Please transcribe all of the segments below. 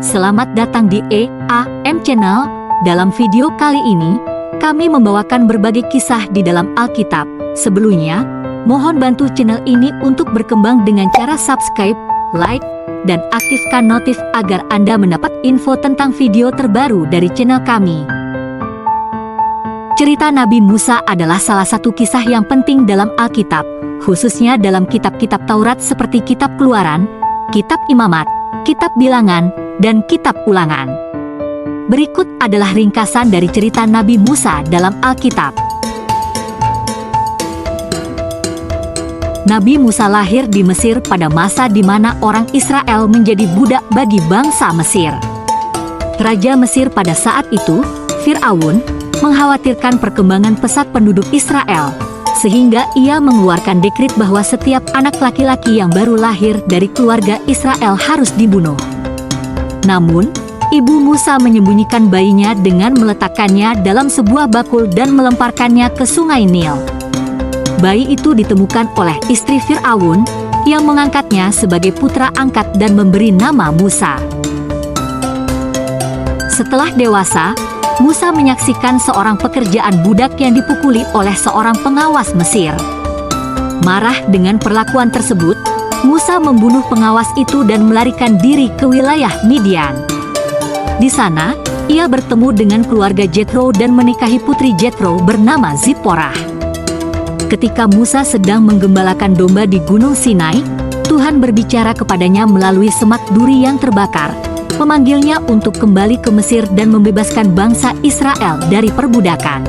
Selamat datang di EAM Channel. Dalam video kali ini, kami membawakan berbagai kisah di dalam Alkitab. Sebelumnya, mohon bantu channel ini untuk berkembang dengan cara subscribe, like, dan aktifkan notif agar Anda mendapat info tentang video terbaru dari channel kami. Cerita Nabi Musa adalah salah satu kisah yang penting dalam Alkitab, khususnya dalam kitab-kitab Taurat seperti Kitab Keluaran, Kitab Imamat, Kitab Bilangan, dan Kitab Ulangan. Berikut adalah ringkasan dari cerita Nabi Musa dalam Alkitab. Nabi Musa lahir di Mesir pada masa di mana orang Israel menjadi budak bagi bangsa Mesir. Raja Mesir pada saat itu, Fir'aun, mengkhawatirkan perkembangan pesat penduduk Israel, sehingga ia mengeluarkan dekret bahwa setiap anak laki-laki yang baru lahir dari keluarga Israel harus dibunuh. Namun, ibu Musa menyembunyikan bayinya dengan meletakkannya dalam sebuah bakul dan melemparkannya ke sungai Nil. Bayi itu ditemukan oleh istri Fir'aun, yang mengangkatnya sebagai putra angkat dan memberi nama Musa. Setelah dewasa, Musa menyaksikan seorang pekerjaan budak yang dipukuli oleh seorang pengawas Mesir. Marah dengan perlakuan tersebut, Musa membunuh pengawas itu dan melarikan diri ke wilayah Midian. Di sana, ia bertemu dengan keluarga Jethro dan menikahi putri Jethro bernama Zipporah. Ketika Musa sedang menggembalakan domba di Gunung Sinai, Tuhan berbicara kepadanya melalui semak duri yang terbakar, memanggilnya untuk kembali ke Mesir dan membebaskan bangsa Israel dari perbudakan.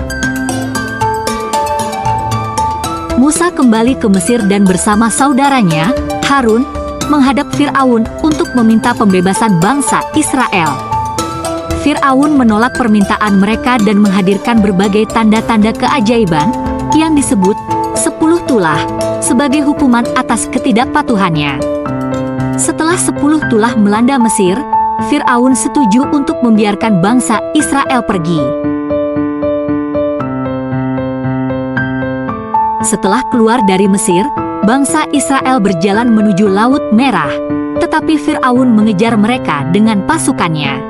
Musa kembali ke Mesir dan bersama saudaranya, Harun, menghadap Fir'aun untuk meminta pembebasan bangsa Israel. Fir'aun menolak permintaan mereka dan menghadirkan berbagai tanda-tanda keajaiban yang disebut 10 tulah sebagai hukuman atas ketidakpatuhannya. Setelah 10 tulah melanda Mesir, Fir'aun setuju untuk membiarkan bangsa Israel pergi. Setelah keluar dari Mesir, bangsa Israel berjalan menuju Laut Merah, tetapi Fir'aun mengejar mereka dengan pasukannya.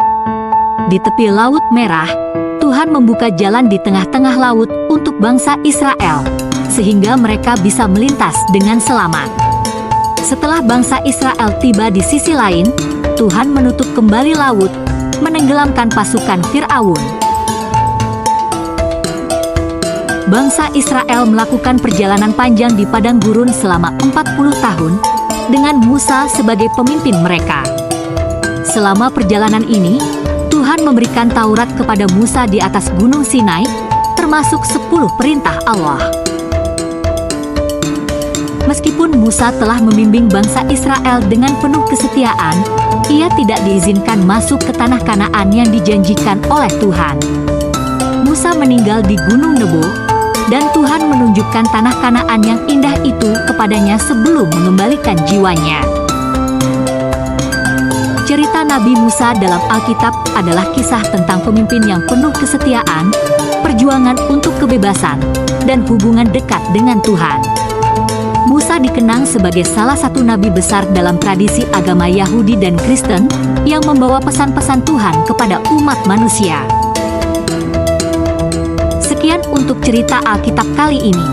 Di tepi Laut Merah, Tuhan membuka jalan di tengah-tengah laut untuk bangsa Israel, sehingga mereka bisa melintas dengan selamat. Setelah bangsa Israel tiba di sisi lain, Tuhan menutup kembali laut, menenggelamkan pasukan Fir'aun. Bangsa Israel melakukan perjalanan panjang di padang gurun selama 40 tahun, dengan Musa sebagai pemimpin mereka. Selama perjalanan ini, Tuhan memberikan Taurat kepada Musa di atas Gunung Sinai, termasuk 10 perintah Allah. Meskipun Musa telah membimbing bangsa Israel dengan penuh kesetiaan, ia tidak diizinkan masuk ke tanah Kanaan yang dijanjikan oleh Tuhan. Musa meninggal di Gunung Nebo, dan Tuhan menunjukkan tanah Kanaan yang indah itu kepadanya sebelum mengembalikan jiwanya. Cerita Nabi Musa dalam Alkitab adalah kisah tentang pemimpin yang penuh kesetiaan, perjuangan untuk kebebasan, dan hubungan dekat dengan Tuhan. Musa dikenang sebagai salah satu nabi besar dalam tradisi agama Yahudi dan Kristen yang membawa pesan-pesan Tuhan kepada umat manusia. Sekian untuk cerita Alkitab kali ini.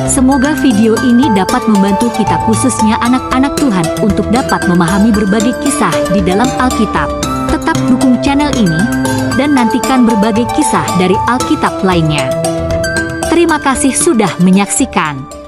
Semoga video ini dapat membantu kita, khususnya anak-anak Tuhan, untuk dapat memahami berbagai kisah di dalam Alkitab. Tetap dukung channel ini dan nantikan berbagai kisah dari Alkitab lainnya. Terima kasih sudah menyaksikan.